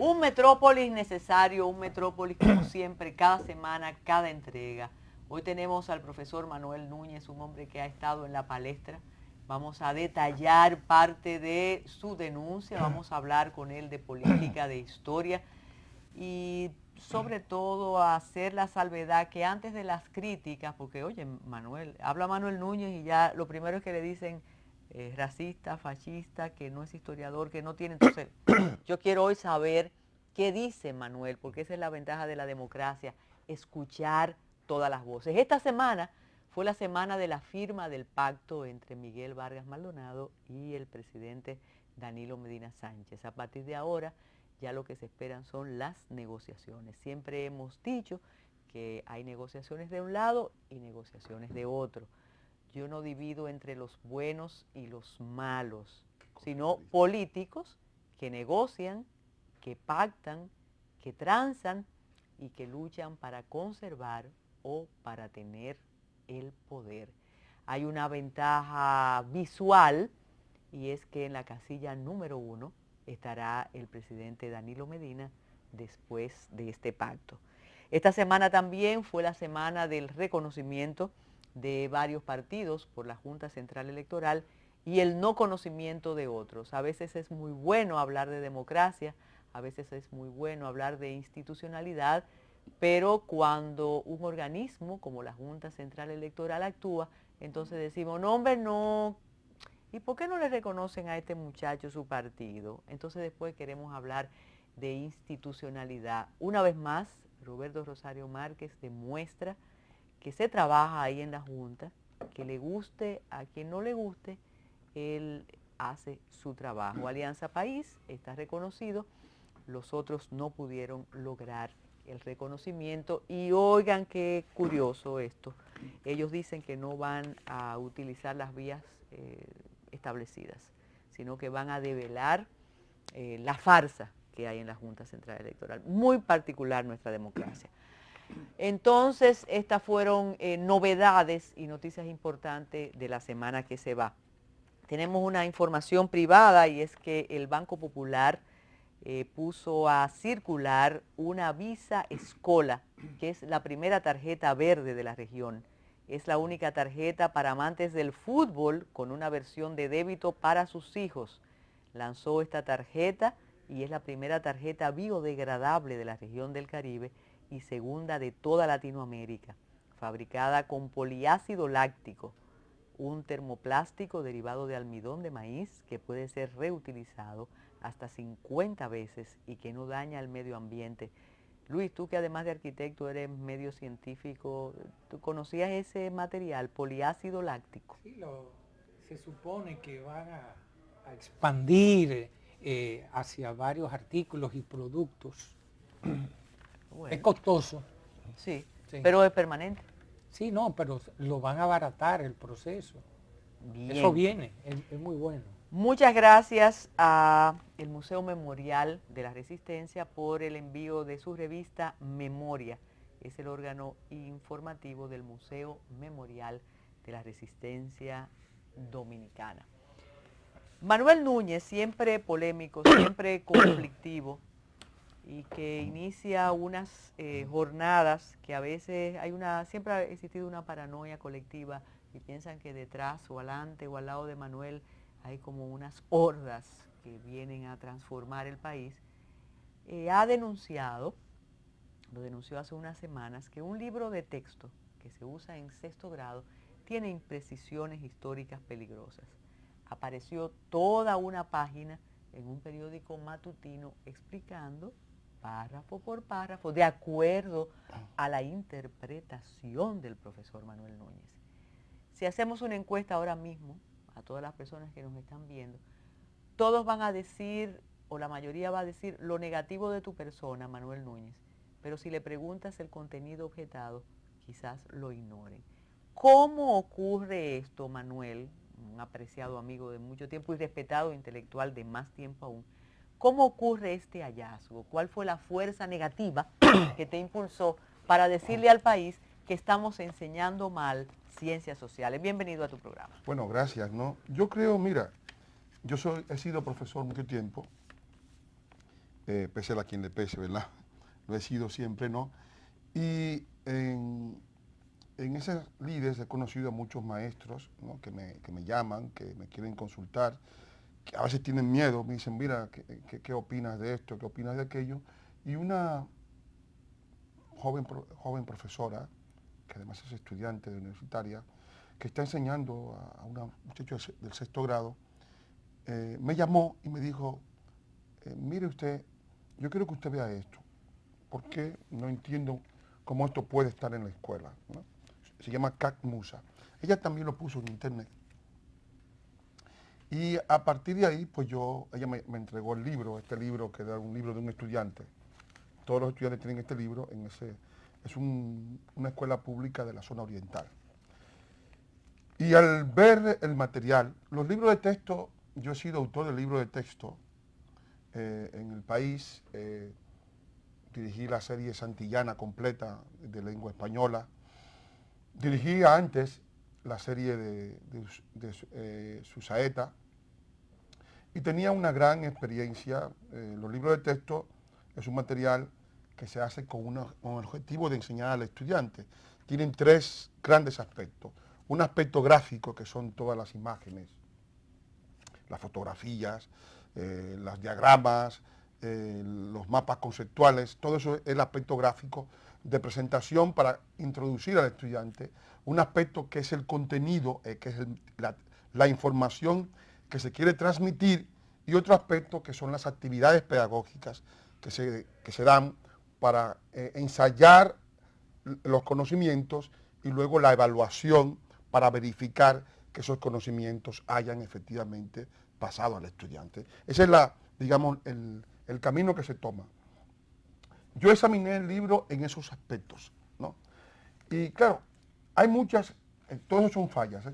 Un Metrópolis necesario, un Metrópolis como siempre, cada semana, cada entrega. Hoy tenemos al profesor Manuel Núñez, un hombre que ha estado en la palestra. Vamos a detallar parte de su denuncia, vamos a hablar con él de política, de historia y sobre todo a hacer la salvedad que antes de las críticas, porque oye, habla Manuel Núñez y ya lo primero es que le dicen racista, fascista, que no es historiador, que no tiene. Entonces, yo quiero hoy saber qué dice Manuel, porque esa es la ventaja de la democracia, escuchar todas las voces. Esta semana fue la semana de la firma del pacto entre Miguel Vargas Maldonado y el presidente Danilo Medina Sánchez. A partir de ahora, ya lo que se esperan son las negociaciones. Siempre hemos dicho que hay negociaciones de un lado y negociaciones de otro. Yo no divido entre los buenos y los malos, sino políticos que negocian, que pactan, que transan y que luchan para conservar o para tener el poder. Hay una ventaja visual y es que en la casilla número 1 estará el presidente Danilo Medina después de este pacto. Esta semana también fue la semana del reconocimiento de varios partidos por la Junta Central Electoral y el no conocimiento de otros. A veces es muy bueno hablar de democracia, a veces es muy bueno hablar de institucionalidad, pero cuando un organismo como la Junta Central Electoral actúa, entonces decimos, no hombre, no, ¿y por qué no le reconocen a este muchacho su partido? Entonces después queremos hablar de institucionalidad. Una vez más, Roberto Rosario Márquez demuestra que se trabaja ahí en la Junta, que le guste a quien no le guste, él hace su trabajo. Alianza País está reconocido, los otros no pudieron lograr el reconocimiento y oigan qué curioso esto, ellos dicen que no van a utilizar las vías establecidas, sino que van a develar la farsa que hay en la Junta Central Electoral, muy particular nuestra democracia. Entonces, estas fueron novedades y noticias importantes de la semana que se va. Tenemos una información privada y es que el Banco Popular puso a circular una Visa Escola, que es la primera tarjeta verde de la región. Es la única tarjeta para amantes del fútbol con una versión de débito para sus hijos. Lanzó esta tarjeta y es la primera tarjeta biodegradable de la región del Caribe y segunda de toda Latinoamérica, fabricada con poliácido láctico, un termoplástico derivado de almidón de maíz que puede ser reutilizado hasta 50 veces y que no daña al medio ambiente. Luis, tú que además de arquitecto eres medio científico, ¿tú conocías ese material, poliácido láctico? Sí, se supone que van a expandir hacia varios artículos y productos. Es Bueno, costoso, sí, sí. pero es permanente. Sí, no, pero lo van a abaratar el proceso. Eso Bien. viene, es muy bueno. Muchas gracias al Museo Memorial de la Resistencia por el envío de su revista Memoria. Es el órgano informativo del Museo Memorial de la Resistencia Dominicana. Manuel Núñez, siempre polémico, siempre conflictivo y que inicia unas jornadas que a veces siempre ha existido una paranoia colectiva y piensan que detrás o adelante o al lado de Manuel hay como unas hordas que vienen a transformar el país. Ha denunciado, lo denunció hace unas semanas, que un libro de texto que se usa en 6º grado tiene imprecisiones históricas peligrosas. Apareció toda una página en un periódico matutino explicando párrafo por párrafo, de acuerdo a la interpretación del profesor Manuel Núñez. Si hacemos una encuesta ahora mismo a todas las personas que nos están viendo, todos van a decir, o la mayoría va a decir, lo negativo de tu persona, Manuel Núñez, pero si le preguntas el contenido objetado, quizás lo ignoren. ¿Cómo ocurre esto, Manuel, un apreciado amigo de mucho tiempo y respetado intelectual de más tiempo aún? ¿Cómo ocurre este hallazgo? ¿Cuál fue la fuerza negativa que te impulsó para decirle al país que estamos enseñando mal ciencias sociales? Bienvenido a tu programa. Bueno, gracias, ¿no? Yo creo, mira, he sido profesor mucho tiempo pese a quien le pese, ¿verdad? Lo he sido siempre, ¿no? Y en esos líderes he conocido a muchos maestros, ¿no? que me llaman, que me quieren consultar, que a veces tienen miedo, me dicen, mira, ¿qué opinas de esto? ¿Qué opinas de aquello? Y una joven profesora, que además es estudiante de universitaria, que está enseñando a una muchacha del sexto grado, me llamó y me dijo, mire usted, yo quiero que usted vea esto, porque no entiendo cómo esto puede estar en la escuela, ¿no? Se llama Cat Musa. Ella también lo puso en internet. Y a partir de ahí, pues ella me entregó el libro, este libro que era un libro de un estudiante. Todos los estudiantes tienen este libro, es una escuela pública de la zona oriental. Y al ver el material, los libros de texto, yo he sido autor de libros de texto en el país, dirigí la serie Santillana completa de lengua española, dirigí antes la serie de Susaeta y tenía una gran experiencia. Los libros de texto es un material que se hace con el objetivo de enseñar al estudiante. Tienen tres grandes aspectos. Un aspecto gráfico, que son todas las imágenes, las fotografías, los diagramas, los mapas conceptuales, todo eso es el aspecto gráfico de presentación para introducir al estudiante. Un aspecto que es el contenido, que es la información que se quiere transmitir, y otro aspecto que son las actividades pedagógicas que se dan para ensayar los conocimientos y luego la evaluación para verificar que esos conocimientos hayan efectivamente pasado al estudiante. Ese es digamos, el camino que se toma. Yo examiné el libro en esos aspectos, ¿no? Y claro, hay muchas, todas son fallas,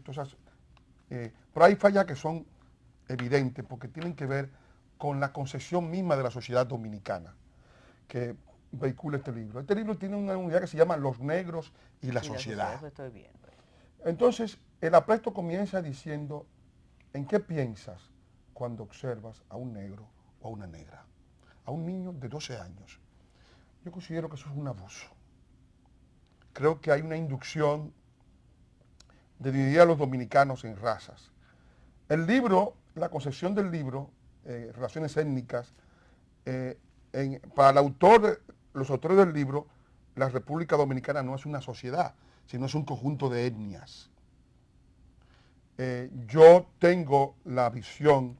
pero hay fallas que son evidentes porque tienen que ver con la concepción misma de la sociedad dominicana que vehicula este libro. Este libro tiene una unidad que se llama Los negros y la sociedad. Eso estoy viendo. Entonces, el apresto comienza diciendo, ¿en qué piensas cuando observas a un negro o a una negra? A un niño de 12 años. Yo considero que eso es un abuso. Creo que hay una inducción de dividir a los dominicanos en razas. El libro, la concepción del libro, Relaciones Étnicas, para el autor, los autores del libro, la República Dominicana no es una sociedad, sino es un conjunto de etnias. Yo tengo la visión,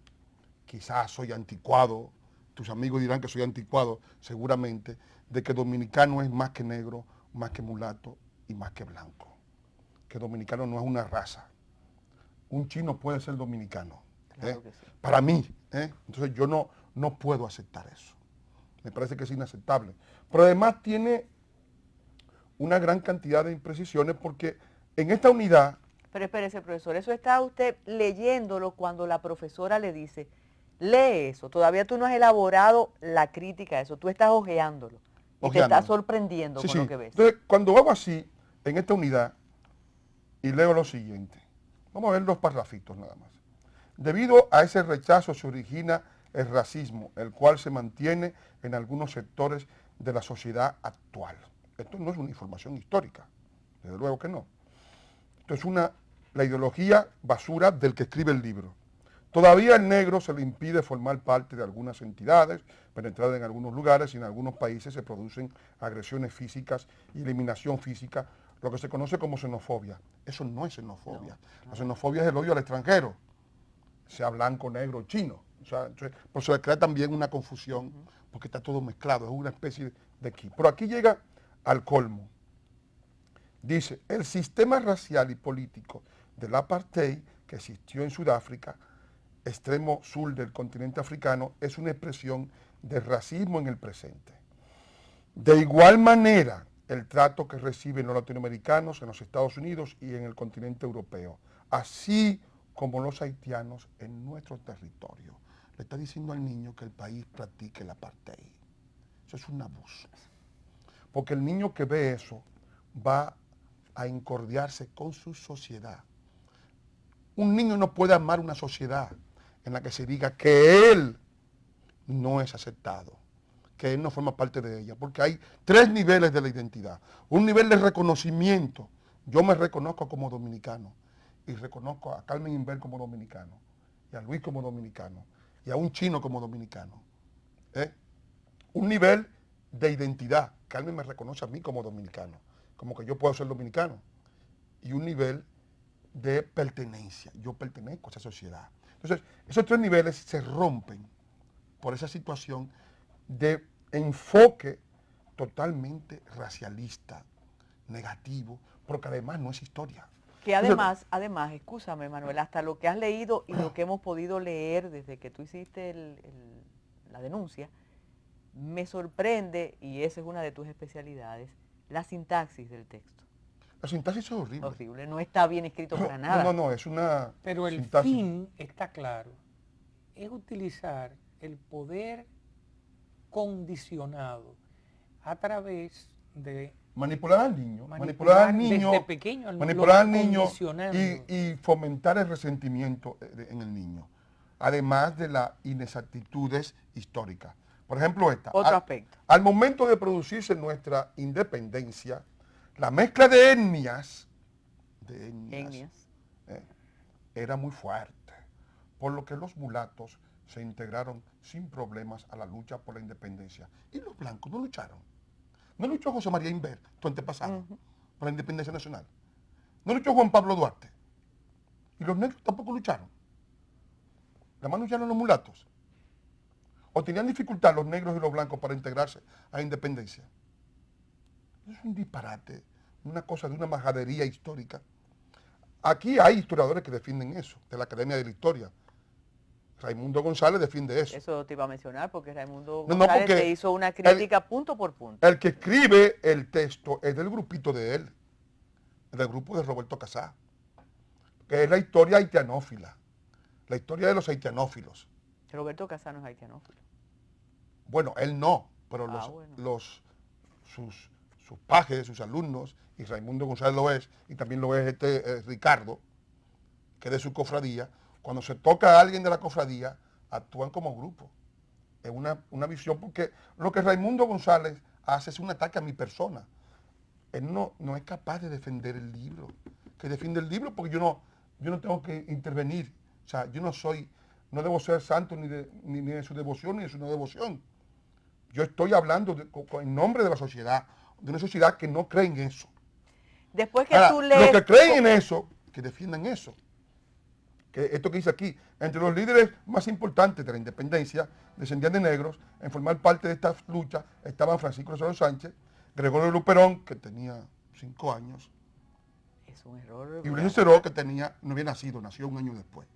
quizás soy anticuado, tus amigos dirán que soy anticuado, seguramente, de que dominicano es más que negro, más que mulato y más que blanco. Que dominicano no es una raza. Un chino puede ser dominicano. Claro que sí. Para mí. Entonces yo no puedo aceptar eso. Me parece que es inaceptable. Pero además tiene una gran cantidad de imprecisiones porque en esta unidad... Pero espérese, profesor, eso está usted leyéndolo cuando la profesora le dice, lee eso, todavía tú no has elaborado la crítica a eso, tú estás ojeándolo y te estás sorprendiendo con lo que ves. Entonces, cuando hago así, en esta unidad, y leo lo siguiente, vamos a ver dos parrafitos nada más. Debido a ese rechazo se origina el racismo, el cual se mantiene en algunos sectores de la sociedad actual. Esto no es una información histórica, desde luego que no. Esto es la ideología basura del que escribe el libro. Todavía al negro se le impide formar parte de algunas entidades, penetrar en algunos lugares y en algunos países se producen agresiones físicas y eliminación física, lo que se conoce como xenofobia. Eso no es xenofobia. No. La xenofobia es el odio al extranjero, sea blanco, negro, chino. O sea, por eso se crea también una confusión, porque está todo mezclado, es una especie de aquí. Pero aquí llega al colmo. Dice, el sistema racial y político del apartheid que existió en Sudáfrica, extremo sur del continente africano, es una expresión del racismo en el presente. De igual manera, el trato que reciben los latinoamericanos en los Estados Unidos y en el continente europeo, así como los haitianos en nuestro territorio. Le está diciendo al niño que el país practique el apartheid. Eso es un abuso. Porque el niño que ve eso va a incordiarse con su sociedad. Un niño no puede amar una sociedad en la que se diga que él no es aceptado. que él no forma parte de ella, porque hay tres niveles de la identidad. Un nivel de reconocimiento. Yo me reconozco como dominicano y reconozco a Carmen Inver como dominicano, y a Luis como dominicano, y a un chino como dominicano. Un nivel de identidad. Carmen me reconoce a mí como dominicano, como que yo puedo ser dominicano. Y un nivel de pertenencia. Yo pertenezco a esa sociedad. Entonces, esos tres niveles se rompen por esa situación de enfoque totalmente racialista, negativo, porque además no es historia. Que además, escúchame Manuel, hasta lo que has leído y lo que hemos podido leer desde que tú hiciste la denuncia, me sorprende, y esa es una de tus especialidades, la sintaxis del texto. La sintaxis es horrible. Horrible, no está bien escrito para nada. No, es una Pero el sintaxis. fin está claro, es utilizar el poder condicionado a través de Manipular al niño, desde pequeño, manipular al niño condicionando. y fomentar el resentimiento en el niño, además de las inexactitudes históricas. Por ejemplo, Otro aspecto. Al momento de producirse nuestra independencia, la mezcla de etnias era muy fuerte, por lo que los mulatos se integraron sin problemas a la lucha por la independencia. Y los blancos no lucharon. No luchó José María Inver, tu antepasado, por la independencia nacional. No luchó Juan Pablo Duarte. Y los negros tampoco lucharon. Nada más lucharon los mulatos. O tenían dificultad los negros y los blancos para integrarse a la independencia. Es un disparate, una cosa de una majadería histórica. Aquí hay historiadores que defienden eso, de la Academia de la Historia. Raimundo González defiende eso. Eso te iba a mencionar porque Raimundo No, González porque te hizo una crítica punto por punto. El que escribe el texto es del grupito de él, del grupo de Roberto Casá, que es la historia haitianófila, la historia de los haitianófilos. Roberto Casá no es haitianófilo. Bueno, él no, pero sus pajes, sus alumnos, y Raimundo González lo es, y también lo es Ricardo, que es de su cofradía. Cuando se toca a alguien de la cofradía, actúan como grupo. Es una visión, porque lo que Raimundo González hace es un ataque a mi persona. Él no es capaz de defender el libro. Que defiende el libro porque yo no tengo que intervenir. O sea, yo no debo ser santo ni de su devoción ni de su no devoción. Yo estoy hablando en nombre de la sociedad, de una sociedad que no cree en eso. Después que tú lees... Los que creen en eso, que defiendan eso. Que esto que dice aquí, entre los líderes más importantes de la independencia, descendían de negros, en formar parte de esta lucha estaban Francisco Rosario Sánchez, Gregorio Luperón, que tenía 5 años, es un error, y Ulises Ceró, que no había nacido, nació un año después.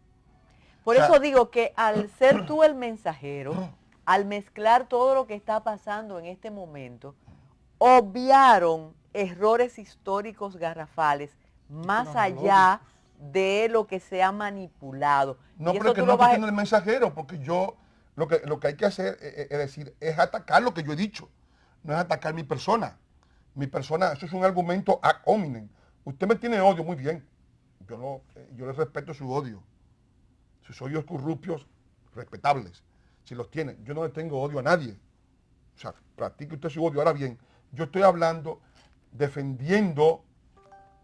Por eso digo que al ser tú el mensajero, al mezclar todo lo que está pasando en este momento, obviaron errores históricos garrafales más allá de lo que se ha manipulado. No, pero que no estoy siendo el mensajero, porque yo lo que hay que hacer es atacar lo que yo he dicho, no es atacar mi persona. Mi persona, eso es un argumento ad hominem. Usted me tiene odio, muy bien. Yo le respeto su odio. Sus odios corruptos, respetables. Si los tiene, yo no le tengo odio a nadie. O sea, practique usted su odio. Ahora bien, yo estoy hablando, defendiendo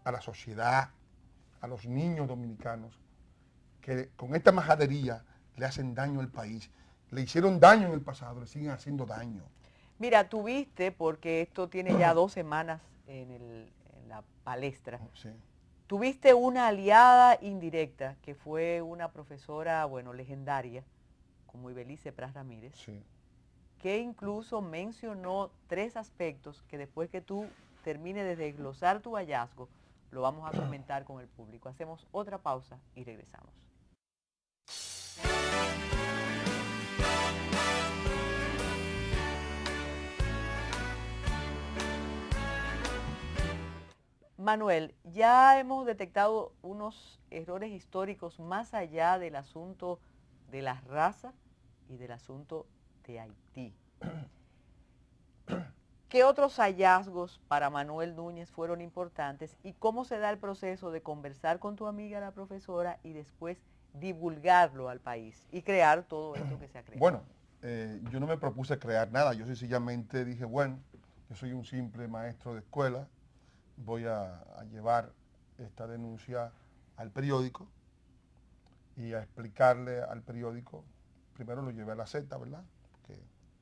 a la sociedad, a los niños dominicanos, que con esta majadería le hacen daño al país. Le hicieron daño en el pasado, le siguen haciendo daño. Mira, tuviste, porque esto tiene ya 2 semanas en la palestra, Sí. tuviste una aliada indirecta, que fue una profesora, legendaria, como Ibelice Pras Ramírez, Sí. que incluso mencionó 3 aspectos que después que tú termines de desglosar tu hallazgo, lo vamos a comentar con el público. Hacemos otra pausa y regresamos. Manuel, ya hemos detectado unos errores históricos más allá del asunto de la raza y del asunto de Haití. ¿Qué otros hallazgos para Manuel Núñez fueron importantes y cómo se da el proceso de conversar con tu amiga la profesora y después divulgarlo al país y crear todo esto que se ha creado? Bueno, yo no me propuse crear nada, yo sencillamente dije, bueno, yo soy un simple maestro de escuela, voy a llevar esta denuncia al periódico y a explicarle al periódico, primero lo llevé a la Z, ¿verdad? Porque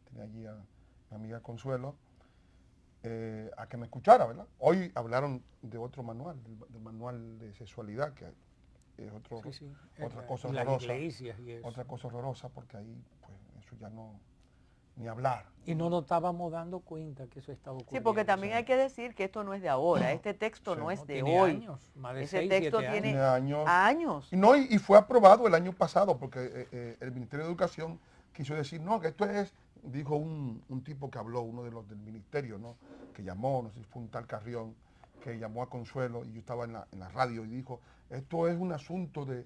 tenía allí a mi amiga Consuelo, a que me escuchara, ¿verdad? Hoy hablaron de otro manual, del manual de sexualidad, que es otra cosa horrorosa. Otra cosa horrorosa, porque ahí, pues, eso ya no, ni hablar. Y no nos estábamos dando cuenta que eso estaba ocurriendo. Sí, porque también hay que decir que esto no es de ahora, este texto no es de hoy. Años, más de Ese 6, texto 7 tiene años. años. Y fue aprobado el año pasado, porque el Ministerio de Educación quiso decir, no, que esto es, dijo un tipo que habló, uno de los del ministerio, ¿no? Que llamó, no sé si fue un tal Carrión, que llamó a Consuelo, y yo estaba en la radio, y dijo, esto es un asunto de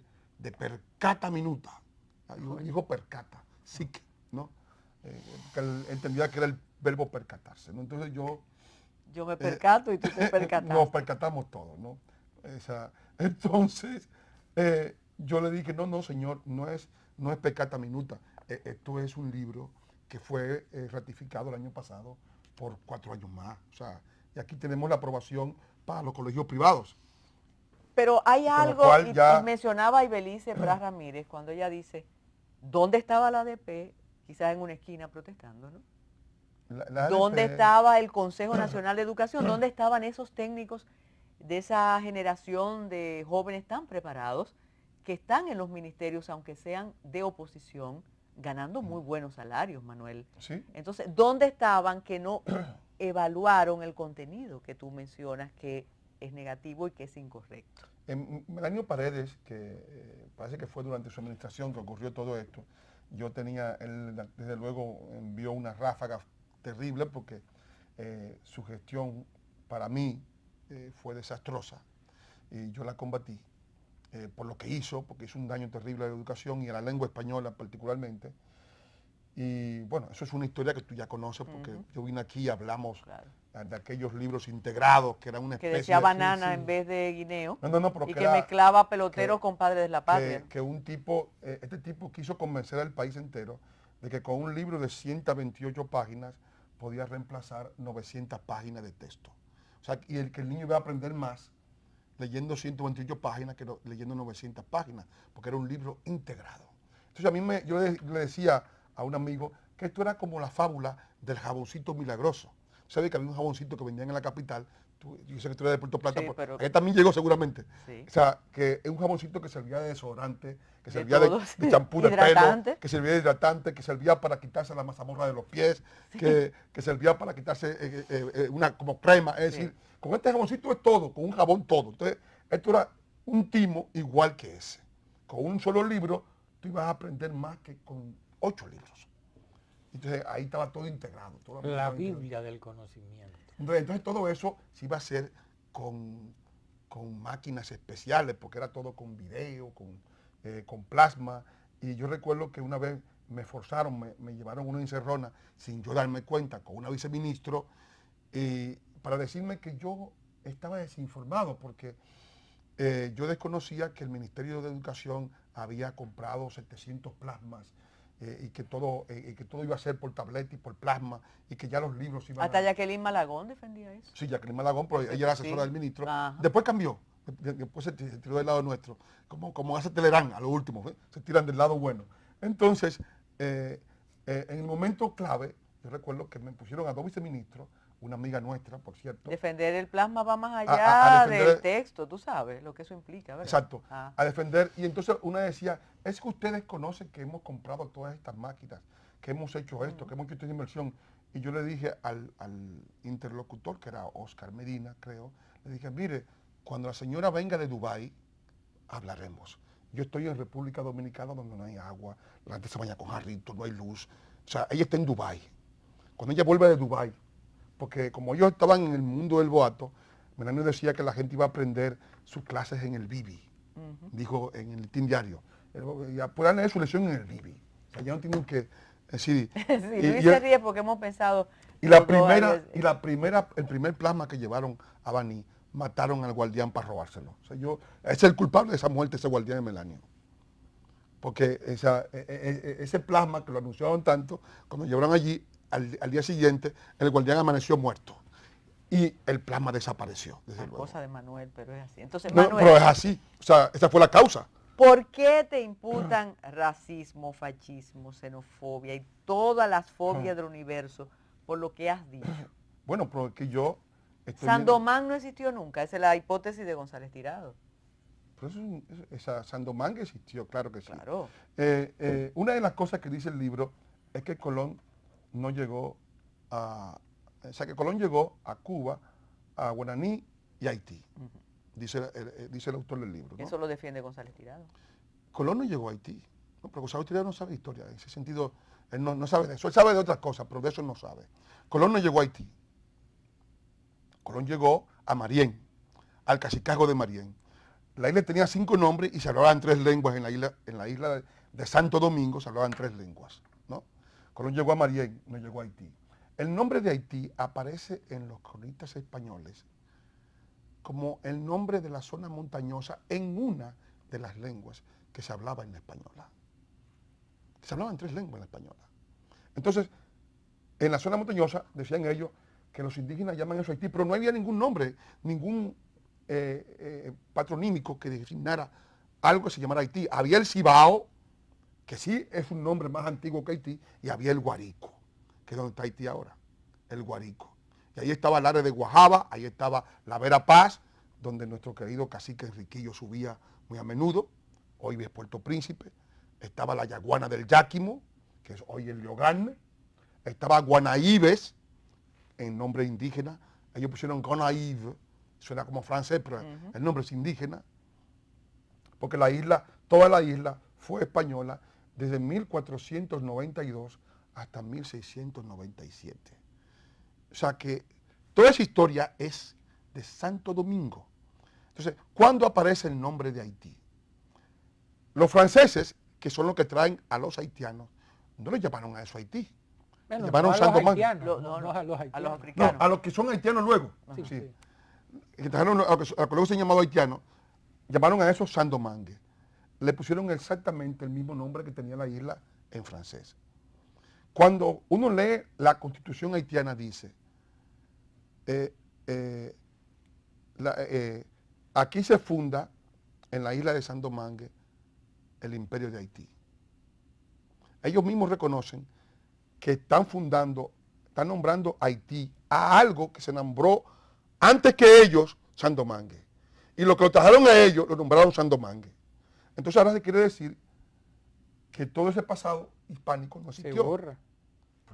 percata minuta. Dijo percata, sí que, ¿no? Que él entendía que era el verbo percatarse, ¿no? Entonces yo me percato y tú te percatas. Nos percatamos todos, ¿no? Entonces, yo le dije, no, señor, no es peccata minuta. Esto es un libro que fue ratificado el año pasado por 4 años más. O sea, y aquí tenemos la aprobación para los colegios privados. Pero hay algo, y mencionaba a Ibelice Braz Ramírez cuando ella dice, ¿dónde estaba la ADP? Quizás en una esquina protestando, ¿no? ¿Dónde estaba el Consejo Nacional de Educación? ¿Dónde estaban esos técnicos de esa generación de jóvenes tan preparados que están en los ministerios, aunque sean de oposición, ganando muy buenos salarios, Manuel? ¿Sí? Entonces, ¿dónde estaban que no evaluaron el contenido que tú mencionas que es negativo y que es incorrecto? Melanio Paredes, que parece que fue durante su administración que ocurrió todo esto, él desde luego envió una ráfaga terrible porque su gestión para mí fue desastrosa y yo la combatí por lo que hizo, porque hizo un daño terrible a la educación y a la lengua española particularmente. Y bueno, eso es una historia que tú ya conoces porque yo vine aquí y hablamos de aquellos libros integrados que eran una especie que decía banana en vez de guineo. Pero y que mezclaba peloteros con padres de la patria. Este tipo quiso convencer al país entero de que con un libro de 128 páginas podía reemplazar 900 páginas de texto. O sea, y que el niño iba a aprender más leyendo 128 páginas que leyendo 900 páginas, porque era un libro integrado. Entonces yo le decía a un amigo que esto era como la fábula del jaboncito milagroso. ¿Sabes que había un jaboncito que vendían en la capital? Yo sé que tú eres de Puerto Plata, sí, pero ahí también llegó seguramente. Sí. O sea, que es un jaboncito que servía de desodorante, que servía de champú de pelo, que servía de hidratante, que servía para quitarse la mazamorra de los pies, que servía para quitarse una como crema. Es decir, con este jaboncito es todo, con un jabón todo. Entonces, esto era un timo igual que ese. Con un solo libro, tú ibas a aprender más que con 8 libros. Entonces, ahí estaba todo integrado. La Biblia del conocimiento. Entonces, todo eso se iba a hacer con máquinas especiales, porque era todo con video, con plasma. Y yo recuerdo que una vez me forzaron, me llevaron una encerrona sin yo darme cuenta con una viceministro para decirme que yo estaba desinformado, porque yo desconocía que el Ministerio de Educación había comprado 700 plasmas y que todo iba a ser por tableta y por plasma y que ya los libros iban Hasta Jacqueline Malagón defendía eso. Sí, Jacqueline Malagón, pero ella era asesora del ministro. Ajá. Después cambió, después se tiró del lado nuestro, como hace Telerán a lo último, se tiran del lado bueno. Entonces, en el momento clave, yo recuerdo que me pusieron a 2 viceministros, una amiga nuestra, por cierto. Defender el plasma va más allá del texto, tú sabes lo que eso implica, ¿verdad? Exacto, a defender. Y entonces una decía, es que ustedes conocen que hemos comprado todas estas máquinas, que hemos hecho esto, que hemos hecho esta inversión. Y yo le dije al interlocutor, que era Oscar Medina, creo, le dije, mire, cuando la señora venga de Dubái, hablaremos. Yo estoy en República Dominicana donde no hay agua, la gente se baña con jarritos, no hay luz. O sea, ella está en Dubái. Cuando ella vuelve de Dubái, porque como ellos estaban en el mundo del boato, Melanio decía que la gente iba a aprender sus clases en el Bibi, dijo en el Team Diario. Ya puedan leer su lección en el Bibi. O sea, ya no tienen que decir. Sí, Luis se ríe porque hemos pensado. El primer plasma que llevaron a Baní, mataron al guardián para robárselo. O sea, ese es el culpable de esa muerte, ese guardián de Melanio. porque ese plasma que lo anunciaron tanto, cuando llevaron allí, al día siguiente, el guardián amaneció muerto. Y el plasma desapareció, desde La luego. cosa de Manuel, pero es así. Entonces, No, Manuel, pero es así, o sea, esa fue la causa. ¿por qué te imputan racismo, fascismo, xenofobia y todas las fobias del universo por lo que has dicho? Bueno, porque yo estoy Sandomán no existió nunca, esa es la hipótesis de González Tirado. Pero esa Sandomán existió, claro que sí. Claro. Una de las cosas que dice el libro es que Colón no llegó o sea, que Colón llegó a Cuba, a Guaraní y a Haití, dice el autor del libro, ¿no? Eso lo defiende González Tirado. Colón no llegó a Haití, ¿no? Pero González Tirado no sabe historia, en ese sentido, él no sabe de eso, él sabe de otras cosas, pero de eso no sabe. Colón no llegó a Haití, Colón llegó a Marién, al cacicazgo de Marién. La isla tenía 5 nombres y se hablaban 3 lenguas en la isla de Santo Domingo, se hablaban 3 lenguas, ¿no? Colón llegó a Marién, no llegó a Haití. El nombre de Haití aparece en los cronistas españoles como el nombre de la zona montañosa en una de las lenguas que se hablaba en la española. Se hablaban 3 lenguas en la española. Entonces, en la zona montañosa, decían ellos, que los indígenas llaman eso Haití, pero no había ningún nombre, ningún patronímico que designara algo que se llamara Haití. Había el Cibao, que sí es un nombre más antiguo que Haití, y había el Guarico, que es donde está Haití ahora, el Guarico. Y ahí estaba el área de Guajaba, ahí estaba la Vera Paz, donde nuestro querido cacique Enriquillo subía muy a menudo, hoy es Puerto Príncipe. Estaba la Yaguana del Yaquimo, que es hoy el Leogarne. Estaba Guanaíbes, en nombre indígena. Ellos pusieron Gonaïve, suena como francés, pero el nombre es indígena. Porque la isla, toda la isla fue española desde 1492 hasta 1697. O sea que toda esa historia es de Santo Domingo. Entonces, ¿cuándo aparece el nombre de Haití? Los franceses, que son los que traen a los haitianos, no le llamaron a eso Haití. Bueno, llamaron no a Santo los Domingo. haitianos, No, no a los haitianos. a los No, africanos. a los que son haitianos luego. Sí, Sí. sí. Que trajeron a los que luego se han llamado haitianos, llamaron a eso Sandomangue. Le pusieron exactamente el mismo nombre que tenía la isla en francés. Cuando uno lee la constitución haitiana dice, aquí se funda en la isla de Sandomangue el imperio de Haití. Ellos mismos reconocen que están nombrando Haití a algo que se nombró antes que ellos Sandomangue. Y lo que lo trajeron a ellos lo nombraron Sandomangue. Entonces ahora se quiere decir que todo ese pasado hispánico no existió. Se borra.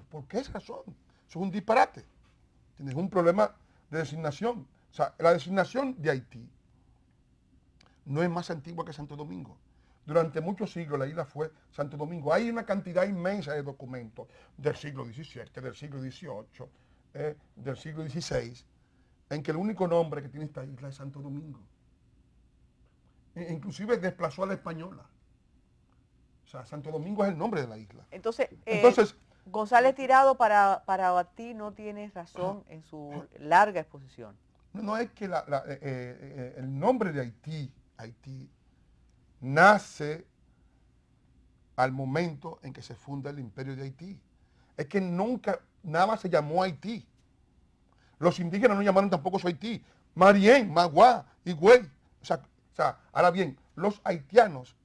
¿Por qué esa razón? Eso es un disparate. Tienes un problema de designación. O sea, la designación de Haití no es más antigua que Santo Domingo. Durante muchos siglos la isla fue Santo Domingo. Hay una cantidad inmensa de documentos del siglo XVII, del siglo XVIII, del siglo XVI, en que el único nombre que tiene esta isla es Santo Domingo. Inclusive desplazó a la española. O sea, Santo Domingo es el nombre de la isla. Entonces, Entonces, González Tirado para ti no tienes razón en su larga exposición. no es que el nombre de Haití nace al momento en que se funda el imperio de Haití. Es que nunca nada se llamó Haití. Los indígenas no llamaron tampoco su Haití. Marién, Magua, Higüey. O sea, ahora bien, los haitianos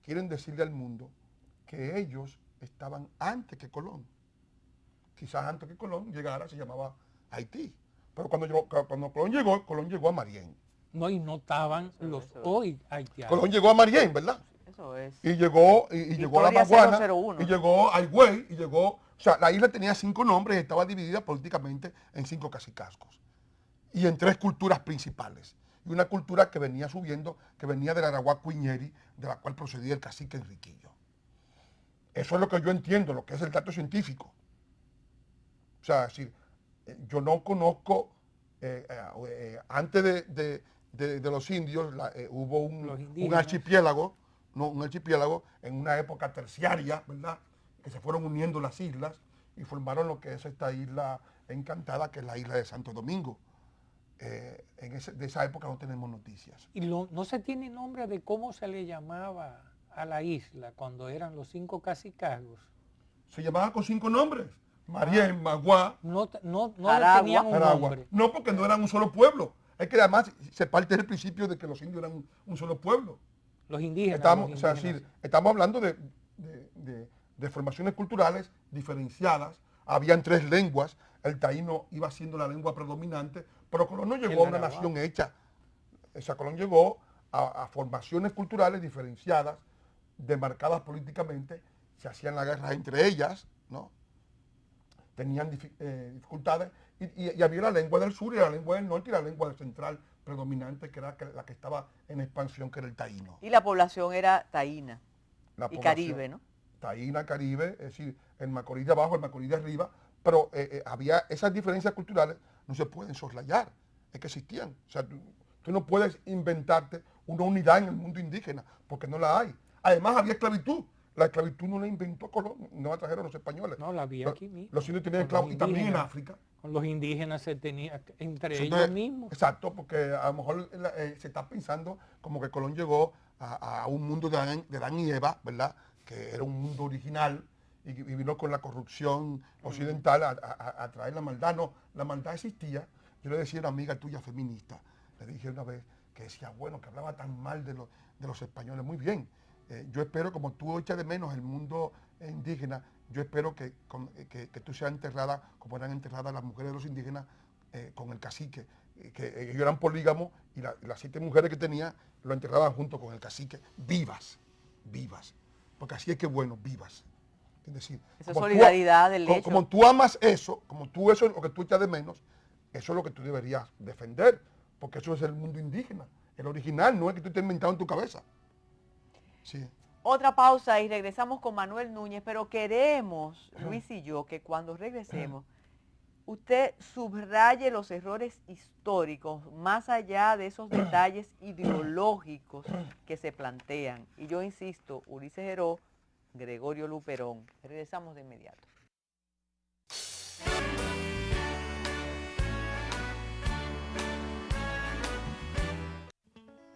quieren decirle al mundo que ellos estaban antes que Colón. Quizás antes que Colón llegara se llamaba Haití. Pero cuando Colón llegó a Marién. No, y no estaban los hoy haitianos. Colón llegó a Marién, ¿verdad? Eso es. Y llegó a la Historia Maguana, 001. y llegó a Higüey, y llegó... O sea, la isla tenía 5 nombres y estaba dividida políticamente en 5 cacicazgos. Y en 3 culturas principales. Y una cultura que venía subiendo, que venía de la Araguacuiñeri, de la cual procedía el cacique Enriquillo. Eso es lo que yo entiendo, lo que es el dato científico. O sea, es decir, yo no conozco, antes de los indios, hubo un archipiélago, ¿no? Un archipiélago en una época terciaria, ¿verdad? Que se fueron uniendo las islas y formaron lo que es esta isla encantada, que es la isla de Santo Domingo. De esa época no tenemos noticias. Y no se tiene nombre de cómo se le llamaba a la isla cuando eran los 5 cacicazgos, Se llamaba con 5 nombres. Marién, Maguá, no le Aragua. tenían un Aragua. nombre. No, porque no eran un solo pueblo. Es que además se parte del principio de que los indios eran un solo pueblo. Los indígenas. Estamos, los o sea, indígenas. sí, estamos hablando de formaciones culturales diferenciadas. Habían 3 lenguas. El taíno iba siendo la lengua predominante, pero Colón no llegó a una Aragua. nación hecha. O sea, Colón llegó a formaciones culturales diferenciadas, demarcadas políticamente. Se hacían las guerras entre ellas, ¿no? Tenían dificultades, y había la lengua del sur y la lengua del norte y la lengua central predominante, que era la que estaba en expansión, que era el taíno. Y la población era taína La y población Caribe, ¿no? Taína, Caribe, es decir, el Macorís de abajo, el Macorís de arriba, pero había esas diferencias culturales, no se pueden soslayar, es que existían. O sea, tú no puedes inventarte una unidad en el mundo indígena, porque no la hay. Además había esclavitud. La esclavitud no la inventó Colón, no la trajeron los españoles. No, la había aquí mismo. Los indios tenían Con los esclavos, y también en indígenas. África. Con los indígenas se tenía entre Entonces, ellos mismos. Exacto, porque a lo mejor se está pensando como que Colón llegó a un mundo de Adán y Eva, ¿verdad? Que era un mundo original y vino con la corrupción occidental a traer la maldad. No, la maldad existía. Yo le decía a una amiga tuya feminista, le dije una vez que decía, bueno, que hablaba tan mal de los españoles. Muy bien. Yo espero, como tú echas de menos el mundo indígena, yo espero que tú seas enterrada como eran enterradas las mujeres de los indígenas con el cacique, que ellos eran polígamos y las 7 mujeres que tenía lo enterraban junto con el cacique, vivas, porque así es que bueno, vivas. Es decir, Esa como solidaridad del hecho. como tú amas eso, como tú eso es lo que tú echas de menos, eso es lo que tú deberías defender, porque eso es el mundo indígena, el original, no es que tú estés inventado en tu cabeza. Sí. Otra pausa y regresamos con Manuel Núñez, pero queremos, Luis y yo, que cuando regresemos, usted subraye los errores históricos, más allá de esos detalles ideológicos que se plantean. Y yo insisto, Ulises Heró, Gregorio Luperón. Regresamos de inmediato.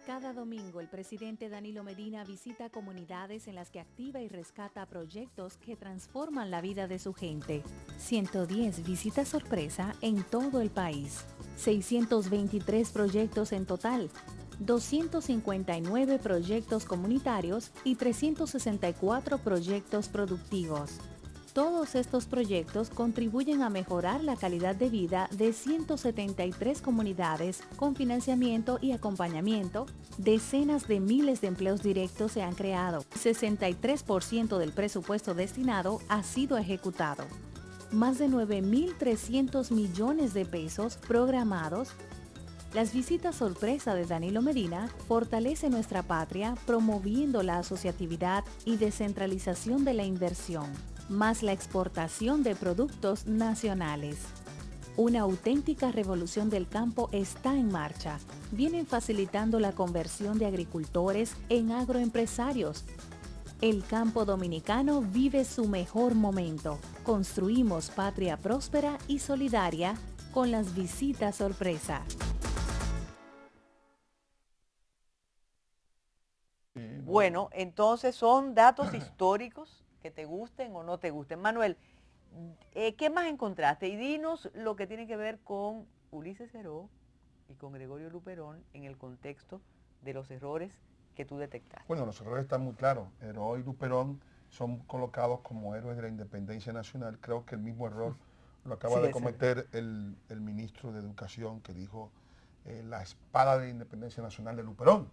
Cada domingo el presidente Danilo Medina visita comunidades en las que activa y rescata proyectos que transforman la vida de su gente. 110 visitas sorpresa en todo el país. 623 proyectos en total. 259 proyectos comunitarios y 364 proyectos productivos. Todos estos proyectos contribuyen a mejorar la calidad de vida de 173 comunidades con financiamiento y acompañamiento. Decenas de miles de empleos directos se han creado. 63% del presupuesto destinado ha sido ejecutado. Más de 9.300 millones de pesos programados. Las visitas sorpresa de Danilo Medina fortalecen nuestra patria promoviendo la asociatividad y descentralización de la inversión, más la exportación de productos nacionales. Una auténtica revolución del campo está en marcha. Vienen facilitando la conversión de agricultores en agroempresarios. El campo dominicano vive su mejor momento. Construimos patria próspera y solidaria con las visitas sorpresa. Bueno, entonces son datos históricos que te gusten o no te gusten. Manuel, ¿qué más encontraste? Y dinos lo que tiene que ver con Ulises Heró y con Gregorio Luperón en el contexto de los errores que tú detectaste. Bueno, los errores están muy claros. Heró y Luperón son colocados como héroes de la independencia nacional. Creo que el mismo error lo acaba de cometer el ministro de Educación, que dijo la espada de la independencia nacional de Luperón.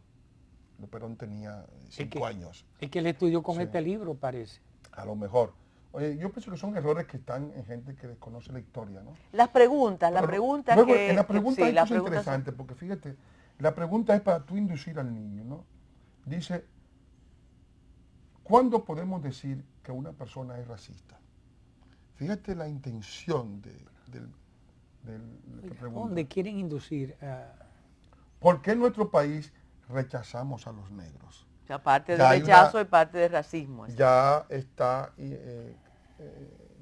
Luperón tenía 5 años. Es que él estudió con Sí. este libro, parece. A lo mejor. Oye, yo pienso que son errores que están en gente que desconoce la historia, ¿no? Las preguntas, Luego, que... en la pregunta sí, hay las cosas preguntas son- interesantes, porque fíjate, la pregunta es para tú inducir al niño, ¿no? Dice, ¿cuándo podemos decir que una persona es racista? Fíjate la intención del que pregunta. ¿Dónde quieren inducir? ¿Por qué en nuestro país rechazamos a los negros? O sea, parte Ya de hay rechazo y parte de racismo. Ya está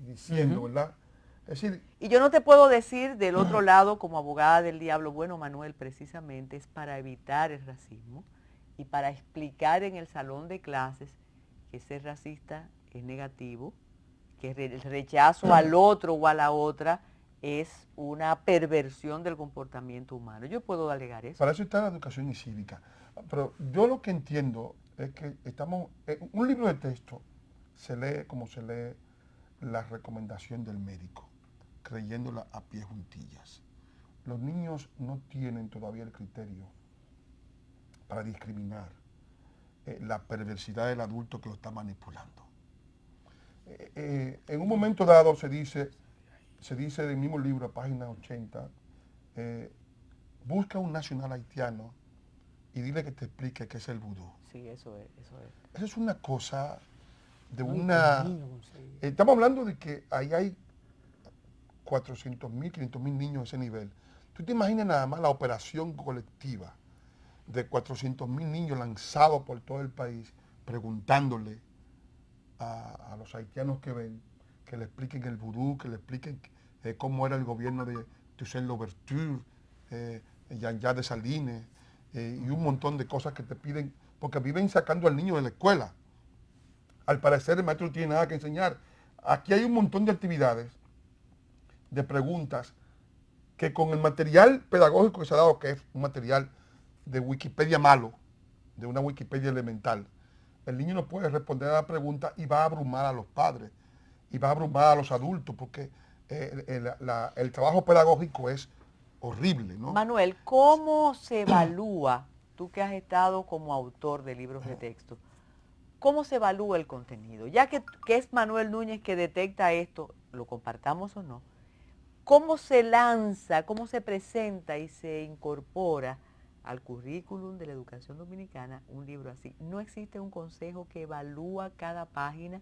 diciendo, ¿verdad? Es decir, Y yo no te puedo decir del otro lado, como abogada del diablo, bueno, Manuel, precisamente es para evitar el racismo y para explicar en el salón de clases que ser racista es negativo, que el rechazo al otro o a la otra es una perversión del comportamiento humano. Yo puedo alegar eso. Para eso está la educación y cívica. Pero yo lo que entiendo es que un libro de texto se lee como se lee la recomendación del médico, creyéndola a pie juntillas. Los niños no tienen todavía el criterio para discriminar la perversidad del adulto que lo está manipulando. En un momento dado se dice del mismo libro, página 80, busca un nacional haitiano y dile que te explique qué es el vudú. Sí, eso es. Eso es una cosa de Muy una... camino conseguir. Estamos hablando de que ahí hay 400.000, 500.000 niños a ese nivel. Tú te imaginas nada más la operación colectiva de 400.000 niños lanzados por todo el país preguntándole a los haitianos que ven, que le expliquen el vudú, que le expliquen cómo era el gobierno de Toussaint Louverture, Jean-Jacques Dessalines, y un montón de cosas que te piden, porque viven sacando al niño de la escuela. Al parecer el maestro no tiene nada que enseñar. Aquí hay un montón de actividades, de preguntas, que con el material pedagógico que se ha dado, que es un material de Wikipedia malo, de una Wikipedia elemental, el niño no puede responder a la pregunta y va a abrumar a los padres, y va a abrumar a los adultos, porque el trabajo pedagógico es horrible, ¿no? Manuel, ¿cómo se evalúa, tú que has estado como autor de libros de texto, cómo se evalúa el contenido? Ya que es Manuel Núñez que detecta esto, lo compartamos o no, ¿cómo se lanza, cómo se presenta y se incorpora al currículum de la educación dominicana un libro así? No existe un consejo que evalúa cada página,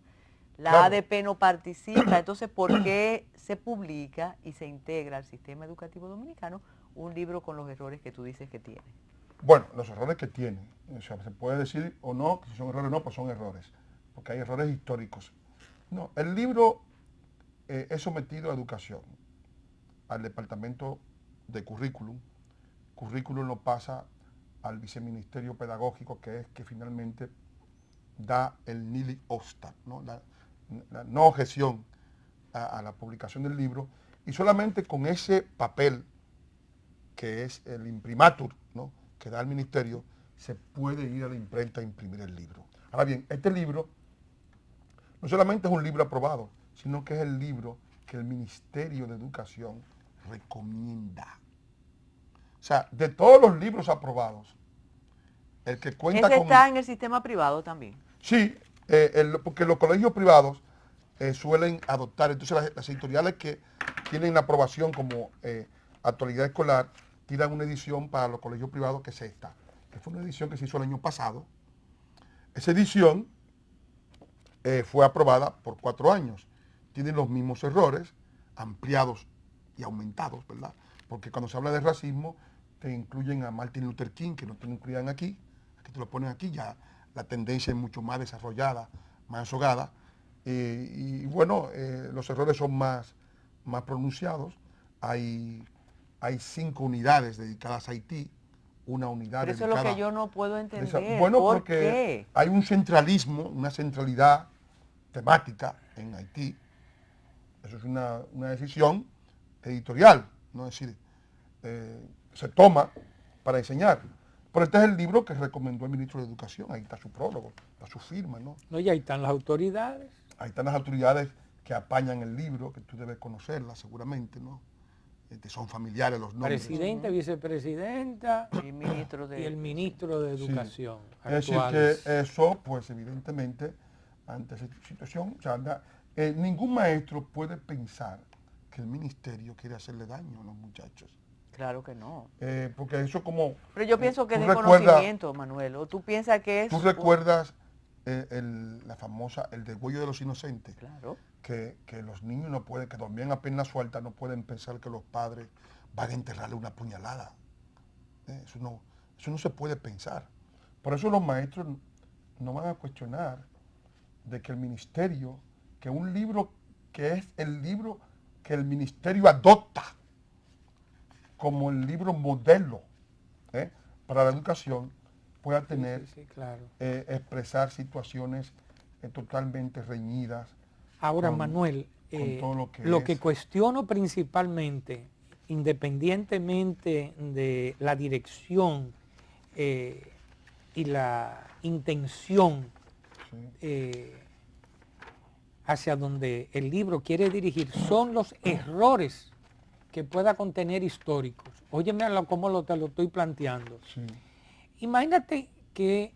la Claro. ADP no participa, entonces ¿por qué se publica y se integra al sistema educativo dominicano un libro con los errores que tú dices que tiene? Bueno, los errores que tiene, o sea, se puede decir o no, que si son errores o no, pues son errores, porque hay errores históricos. No, el libro es sometido a educación, al departamento de currículum lo pasa al viceministerio pedagógico, que es que finalmente da el nihil obstat, ¿no? La no objeción a la publicación del libro, y solamente con ese papel, que es el imprimatur, ¿no?, que da el ministerio, se puede ir a la imprenta a imprimir el libro. Ahora bien, este libro no solamente es un libro aprobado, sino que es el libro que el Ministerio de Educación recomienda. O sea, de todos los libros aprobados, el que cuenta ¿Ese con... está en el sistema privado también? Sí, porque los colegios privados suelen adoptar, entonces las editoriales que tienen la aprobación como actualidad escolar, tiran una edición para los colegios privados, que es esta, que fue una edición que se hizo el año pasado. Esa edición fue aprobada por 4 años. Tiene los mismos errores, ampliados y aumentados, ¿verdad? Porque cuando se habla de racismo, te incluyen a Martin Luther King, que no te lo incluían aquí te lo ponen aquí, ya la tendencia es mucho más desarrollada, más ensogada, y bueno, los errores son más pronunciados. Hay 5 unidades dedicadas a Haití, una unidad Pero eso es dedicada... lo que yo no puedo entender. Bueno, ¿Por porque qué? hay un centralismo, una centralidad temática en Haití. Eso es una decisión editorial, ¿no? Es decir, se toma para enseñar. Pero este es el libro que recomendó el ministro de Educación, ahí está su prólogo, está su firma, ¿no? No, y ahí están las autoridades. Ahí están las autoridades que apañan el libro, que tú debes conocerlas seguramente, ¿no? Son familiares los nombres. Presidenta, vicepresidenta Y ministro de... y el ministro de Educación. Es decir, actuales. que eso, pues evidentemente, ante esa situación, o sea, ningún maestro puede pensar que el ministerio quiere hacerle daño a los muchachos. Claro que no. Porque eso como... Pero yo pienso que es tú de recuerdas- conocimiento, Manuel. ¿O tú piensas que es...? ¿Tú recuerdas la famosa, el degüello de los inocentes? Claro. Que los niños no pueden, que dormían a pierna suelta, no pueden pensar que los padres van a enterrarle una puñalada. Eso no se puede pensar. Por eso los maestros no van a cuestionar de que el ministerio, que un libro que es el libro que el ministerio adopta como el libro modelo para la educación, pueda tener, Sí, claro. expresar situaciones totalmente reñidas. Ahora, con- Manuel, con todo lo que que es. cuestiono principalmente, independientemente de la dirección y la intención Sí. hacia donde el libro quiere dirigir, son los errores que pueda contener históricos. Óyeme cómo te lo estoy planteando. Sí. Imagínate que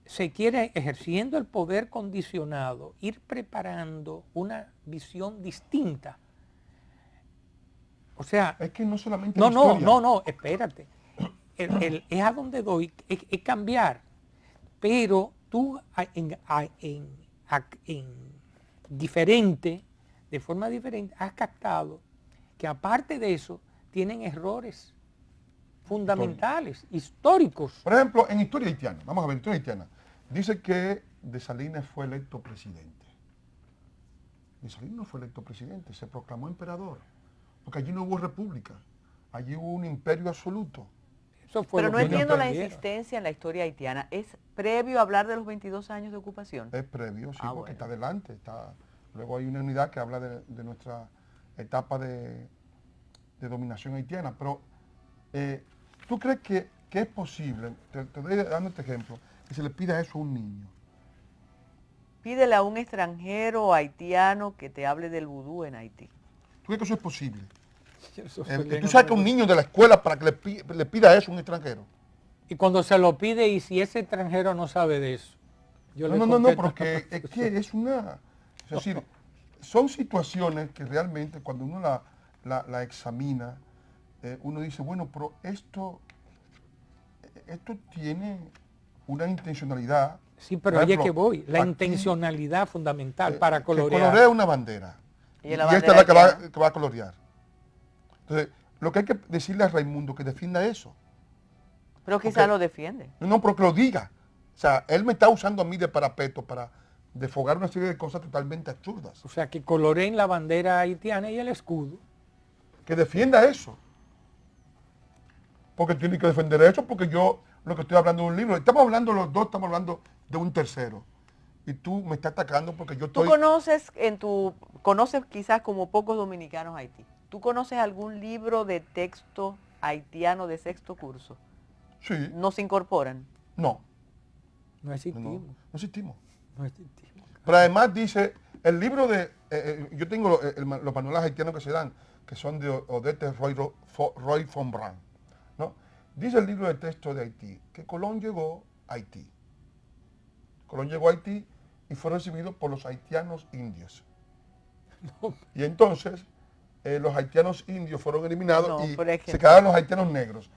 se quiere, ejerciendo el poder condicionado, ir preparando una visión distinta. O sea, Es que no solamente no, la no, historia. no, espérate. Es a donde doy, es cambiar. Pero tú de forma diferente, has captado que aparte de eso, tienen errores fundamentales, históricos. Por ejemplo, en historia haitiana, vamos a ver, historia haitiana, dice que Dessalines fue electo presidente. Dessalines no fue electo presidente, se proclamó emperador, porque allí no hubo república, allí hubo un imperio absoluto. Eso fue Pero lo no que ellos entiendo la entendieron. insistencia en la historia haitiana. ¿Es previo a hablar de los 22 años de ocupación? Es previo, sí, porque Bueno. está adelante. Luego hay una unidad que habla de nuestra etapa de dominación haitiana. Pero, ¿tú crees que es posible, te doy dando este ejemplo, que se le pida eso a un niño? Pídele a un extranjero haitiano que te hable del vudú en Haití. ¿Tú crees que eso es posible? Eso Que suele tú no saques a un ser- niño de la escuela para que le pida eso a un extranjero. Y cuando se lo pide, y si ese extranjero no sabe de eso. No, porque es que es una... Es decir, son situaciones que realmente cuando uno la examina, uno dice, bueno, pero esto tiene una intencionalidad. Sí, pero Por oye ejemplo, que voy, la aquí, intencionalidad fundamental para que colorear. colorea una bandera. Y Y, la esta es bandera la haitiana. que va a colorear. Entonces, lo que hay que decirle a Raimundo que defienda eso. Pero quizá Ok. lo defiende. No, pero que lo diga. O sea, él me está usando a mí de parapeto para desfogar una serie de cosas totalmente absurdas. O sea, que coloreen la bandera haitiana y el escudo. Que defienda eso. Porque tiene que defender eso, porque yo lo que estoy hablando de un libro. Estamos hablando los dos, estamos hablando de un tercero. Y tú me estás atacando porque yo Tú estoy... conoces quizás como pocos dominicanos Haití. ¿Tú conoces algún libro de texto haitiano de sexto curso? Sí, ¿No se incorporan? no, No no, existimos. no existimos. No existimos. Pero además dice, el libro de... yo tengo los manuales haitianos que se dan, que son de Odette Roy von Brand, ¿no? Dice el libro de texto de Haití que Colón llegó a Haití. Colón llegó a Haití y fue recibido por los haitianos indios. Y entonces los haitianos indios fueron eliminados No, y por ejemplo. se quedaron los haitianos negros.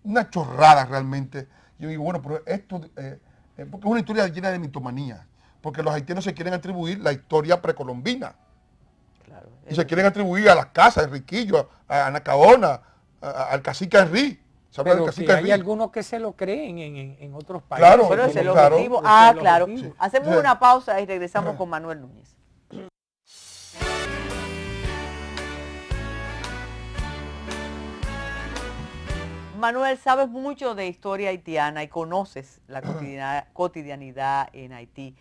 Una chorrada realmente. Yo digo, bueno, pero esto, porque es una historia llena de mitomanía, porque los haitianos se quieren atribuir la historia precolombina. Claro. Y se quieren atribuir a las casas, a Riquillo, a Anacaona, al cacique Henry. Se habla del Pero cacique que hay Henry. algunos que se lo creen en otros países. Claro, Bueno, ese es el claro. objetivo. Ese Ah, es el claro. objetivo. Hacemos Sí. una pausa y regresamos con Manuel Núñez. Manuel, sabes mucho de historia haitiana y conoces la cotidianidad en Haití.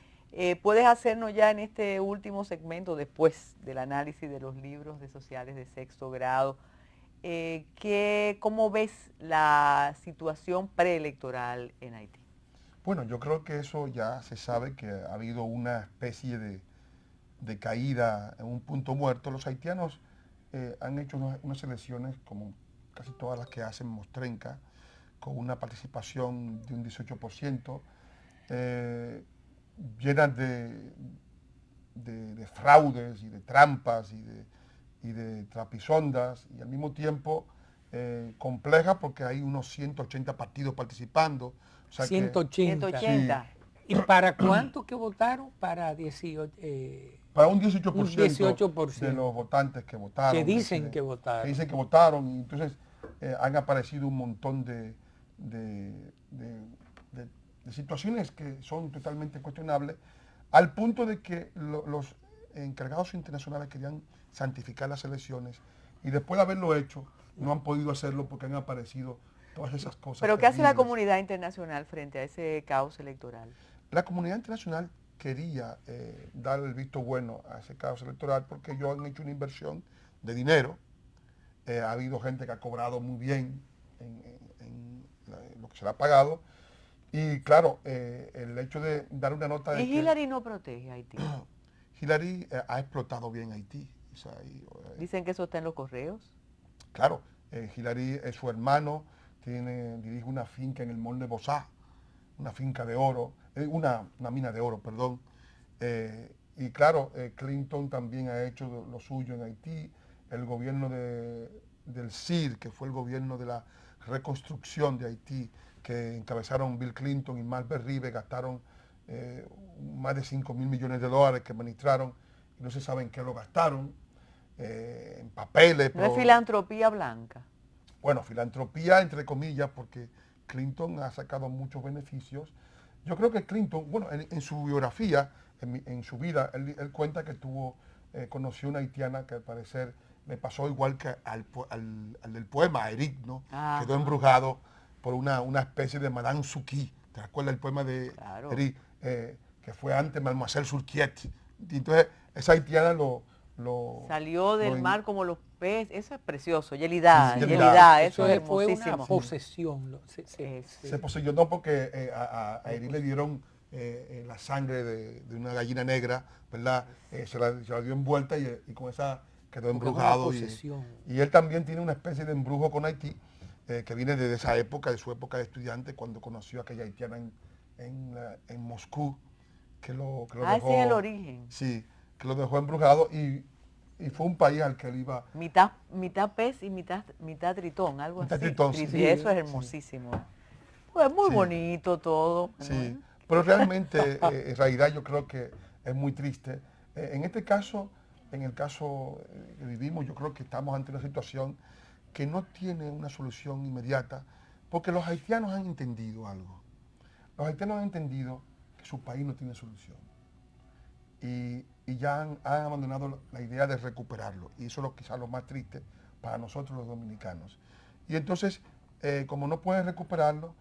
¿Puedes hacernos ya en este último segmento, después del análisis de los libros de sociales de sexto grado, cómo ves la situación preelectoral en Haití? Bueno, yo creo que eso ya se sabe que ha habido una especie de caída en un punto muerto. Los haitianos han hecho unas elecciones como casi todas las que hacen Mostrenca, con una participación de un 18%, llenas de fraudes y de trampas y de trapisondas, y al mismo tiempo complejas porque hay unos 180 partidos participando. O sea que- 180. 180. ¿Y para cuántos que votaron? Para 18. para un 18%, Un 18%. de los votantes que votaron. Que dicen que votaron. Que dicen que votaron, y entonces han aparecido un montón de situaciones que son totalmente cuestionables, al punto de que los encargados internacionales querían santificar las elecciones y después de haberlo hecho no han podido hacerlo porque han aparecido todas esas cosas. ¿Pero qué hace la terribles. comunidad internacional frente a ese caos electoral? La comunidad internacional quería dar el visto bueno a ese caos electoral porque ellos han hecho una inversión de dinero. Ha habido gente que ha cobrado muy bien en lo que se le ha pagado. Y claro, el hecho de dar una nota de ¿Y Hillary no protege a Haití? Hillary ha explotado bien Haití. O sea, Dicen que eso está en los correos. claro, Hillary es su hermano, dirige una finca en el Mont de Bozá, una finca de oro, una mina de oro, perdón. Y claro, Clinton también ha hecho lo suyo en Haití. El gobierno del CID, que fue el gobierno de la reconstrucción de Haití, que encabezaron Bill Clinton y Mark Ribe, gastaron más de 5.000 millones de dólares que administraron y no se sabe en qué lo gastaron, en papeles. ¿No es filantropía blanca? Bueno, filantropía entre comillas, porque Clinton ha sacado muchos beneficios. Yo creo que Clinton, bueno, en su biografía, en su vida, él cuenta que conoció una haitiana que al parecer le pasó igual que al del poema, a Eric, ¿no? Ajá. Quedó embrujado por una especie de Madame Suki. ¿Te acuerdas del poema de Claro. Eric? Que fue antes Mademoiselle Surquiet. Y entonces esa haitiana Salió del lo- mar como los peces. Eso es precioso. Yelida, Sí, Yelida, Yelida. eso es fue una hermosísimo. posesión. Se poseyó no porque a Eric le dieron la sangre de una gallina negra, ¿verdad? Se la dio envuelta y con esa quedó embrujado. Porque es una posesión. Y él también tiene una especie de embrujo con Haití, que viene desde esa época, de su época de estudiante, cuando conoció a aquella haitiana en Moscú, que lo Ah, dejó. ese es el origen. Sí, que lo dejó embrujado y fue un país al que él iba. Mitad pez y mitad tritón, algo Mitad así. tritón, Sí, sí. eso es Sí. hermosísimo. Pues muy Sí. bonito todo. Sí, pero realmente en realidad yo creo que es muy triste. En este caso, en el caso que vivimos, yo creo que estamos ante una situación que no tiene una solución inmediata, porque los haitianos han entendido algo. Los haitianos han entendido que su país no tiene solución. Y ya han abandonado la idea de recuperarlo. Y eso es quizás lo más triste para nosotros los dominicanos. Y entonces, como no pueden recuperarlo,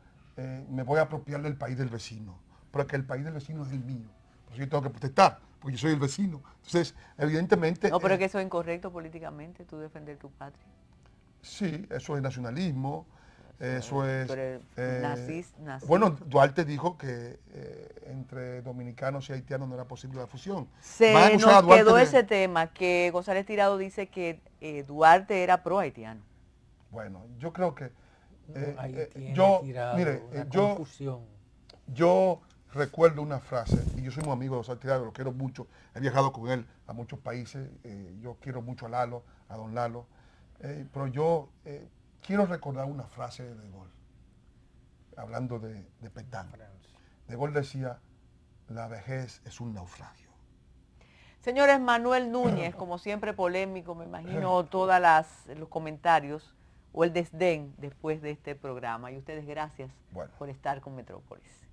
me voy a apropiar del país del vecino, porque el país del vecino es el mío. Por eso yo tengo que protestar, porque yo soy el vecino. Entonces, evidentemente... No, pero es que eso es incorrecto políticamente, tú defender tu patria. Sí, eso es nacionalismo, eso es... Tú eres nazista. Bueno, Duarte dijo que entre dominicanos y haitianos no era posible la fusión. Se Van a acusar a nos Duarte quedó ese tema, que González Tirado dice que Duarte era pro haitiano. Bueno, yo creo que... Ahí tiene yo, Tirado mire, una yo, confusión. yo recuerdo una frase, y yo soy muy amigo de González Tirado, lo quiero mucho, he viajado con él a muchos países, yo quiero mucho a Lalo, a don Lalo, pero yo quiero recordar una frase de De Gaulle, hablando de Pétain. De Gaulle decía, la vejez es un naufragio. Señores, Manuel Núñez, como siempre polémico, me imagino todos los comentarios o el desdén después de este programa. Y ustedes gracias Bueno. por estar con Metrópolis.